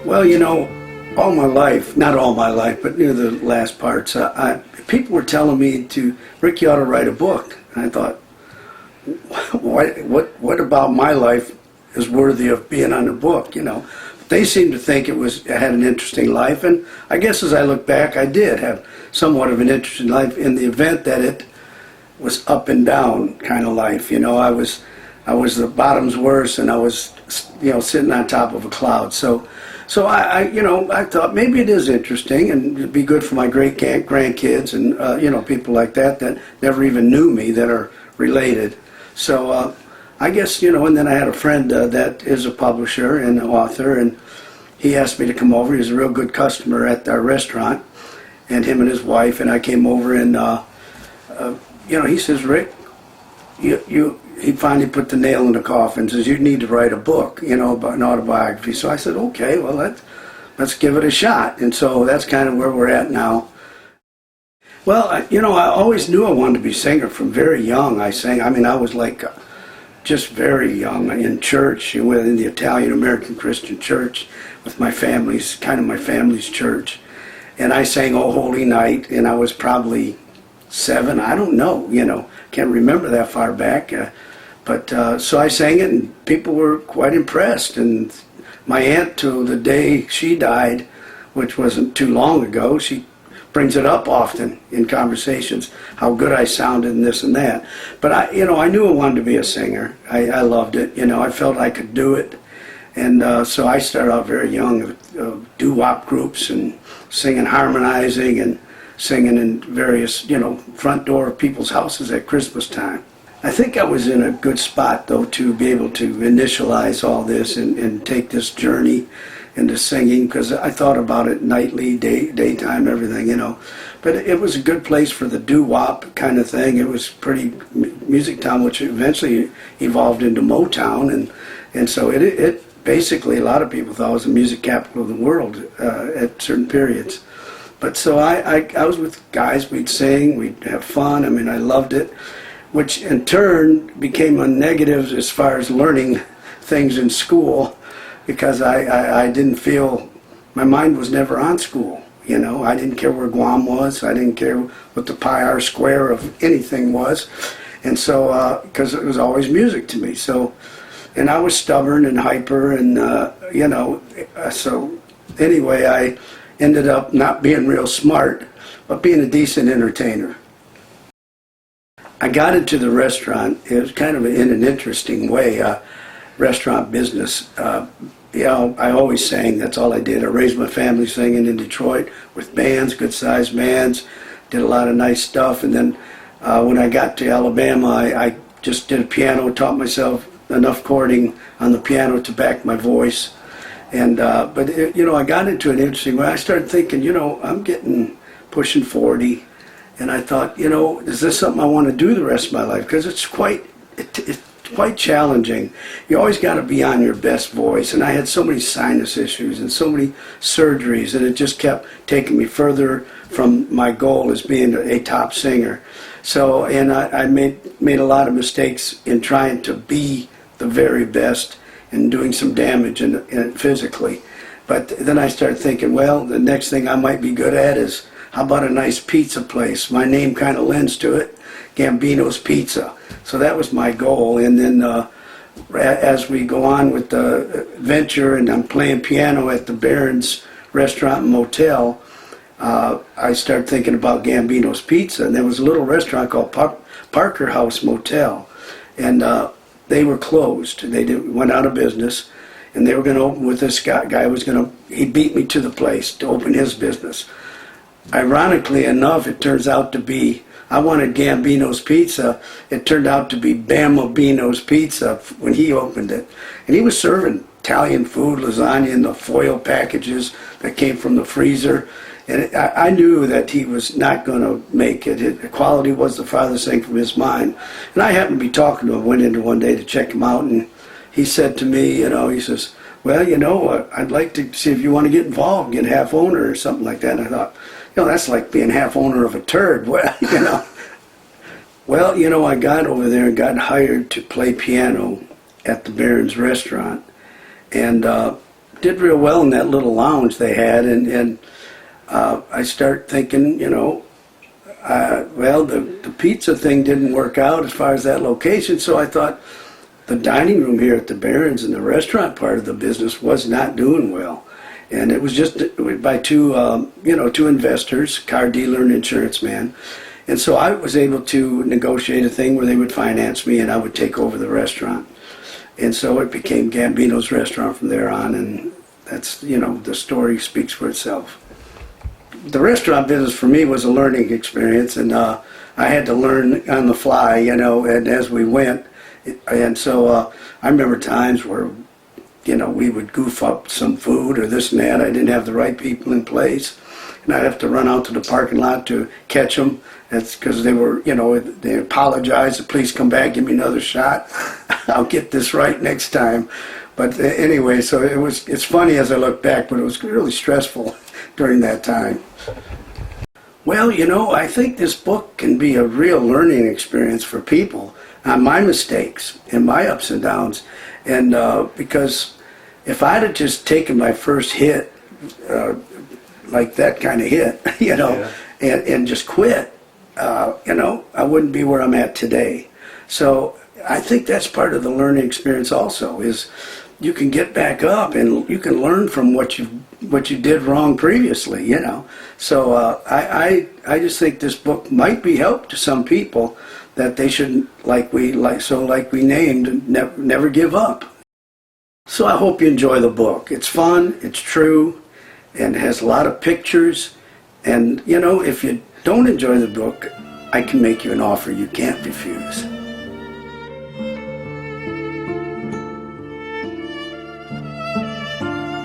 Well, all my life, not all my life, but near the last parts, people were telling me Rick, you ought to write a book. And I thought, what about my life is worthy of being on a book, They seemed to think I had an interesting life, and I guess as I look back, I did have somewhat of an interesting life in the event that it was up and down kind of life. I was the bottom's worst, and I was, sitting on top of a cloud. So I thought maybe it is interesting, and it'd be good for my great grandkids and people like that never even knew me that are related. So I guess and then I had a friend that is a publisher and an author, and he asked me to come over. He was a real good customer at our restaurant, and him and his wife, and I came over, and he says, Rick, he finally put the nail in the coffin and says, you need to write a book, about an autobiography. So I said, okay, well, let's give it a shot. And so that's kind of where we're at now. Well, I always knew I wanted to be a singer from very young. I sang, I was like just very young in church, in the Italian American Christian church with my family's church. And I sang Oh Holy Night, and I was probably 7, I don't know, can't remember that far back. But so I sang it, and people were quite impressed. And my aunt, to the day she died, which wasn't too long ago, she brings it up often in conversations, how good I sounded and this and that. But I knew I wanted to be a singer. I loved it. I felt I could do it. And so I started out very young with doo-wop groups and singing, harmonizing, and singing in various, front door of people's houses at Christmas time. I think I was in a good spot, though, to be able to initialize all this and take this journey into singing, because I thought about it nightly, daytime, everything, But it was a good place for the doo-wop kind of thing. It was pretty music town, which eventually evolved into Motown, and so it basically, a lot of people thought it was the music capital of the world at certain periods. But so I was with guys, we'd sing, we'd have fun, I loved it, which in turn became a negative as far as learning things in school, because I didn't feel, my mind was never on school, I didn't care where Guam was, I didn't care what the pi r square of anything was, and so, because it was always music to me, so, and I was stubborn and hyper, and so anyway, I ended up not being real smart, but being a decent entertainer. I got into the restaurant. It was kind of in an interesting way, restaurant business. I always sang. That's all I did. I raised my family singing in Detroit with bands, good-sized bands. Did a lot of nice stuff. And then when I got to Alabama, I just did a piano, taught myself enough chording on the piano to back my voice. And but I got into an interesting way. I started thinking, I'm pushing 40. And I thought, is this something I want to do the rest of my life? Because it's quite challenging. You always got to be on your best voice. And I had so many sinus issues and so many surgeries, and it just kept taking me further from my goal as being a top singer. So, and I made a lot of mistakes in trying to be the very best and doing some damage in physically. But then I started thinking, well, the next thing I might be good at is, how about a nice pizza place? My name kind of lends to it, Gambino's Pizza. So that was my goal. And then as we go on with the venture, and I'm playing piano at the Barron's Restaurant and Motel, I started thinking about Gambino's Pizza. And there was a little restaurant called Parker House Motel. And they were closed. They went out of business. And they were going to open with this guy. He beat me to the place to open his business. Ironically enough, it turns out to be, I wanted Gambino's Pizza. It turned out to be Bambino's Pizza when he opened it. And he was serving Italian food, lasagna in the foil packages that came from the freezer. And I knew that he was not going to make it. Quality was the farthest thing from his mind. And I happened to be talking to him, went in one day to check him out, and he said to me, he says, well, I'd like to see if you want to get involved, get half owner or something like that. And I thought, that's like being half owner of a turd. Well, I got over there and got hired to play piano at the Barron's restaurant. And did real well in that little lounge they had, and I start thinking, well, the pizza thing didn't work out as far as that location, so I thought the dining room here at the Barons and the restaurant part of the business was not doing well. And it was just by two investors, car dealer and insurance man. And so I was able to negotiate a thing where they would finance me and I would take over the restaurant. And so it became Gambino's restaurant from there on, and that's, the story speaks for itself. The restaurant business for me was a learning experience, and I had to learn on the fly, and as we went. And so I remember times where, we would goof up some food or this and that. I didn't have the right people in place, and I'd have to run out to the parking lot to catch them. That's because they were, they apologized. Please come back, give me another shot. I'll get this right next time. But anyway, so it's funny as I look back, but it was really stressful during that time. Well, I think this book can be a real learning experience for people on my mistakes and my ups and downs. And because if I'd have just taken my first hit, like that kind of hit, and just quit, I wouldn't be where I'm at today. So I think that's part of the learning experience also, is you can get back up and you can learn from what you did wrong previously, So I just think this book might be help to some people, that they should, like we named, never give up. So I hope you enjoy the book. It's fun, it's true, and it has a lot of pictures. And if you don't enjoy the book, I can make you an offer you can't refuse.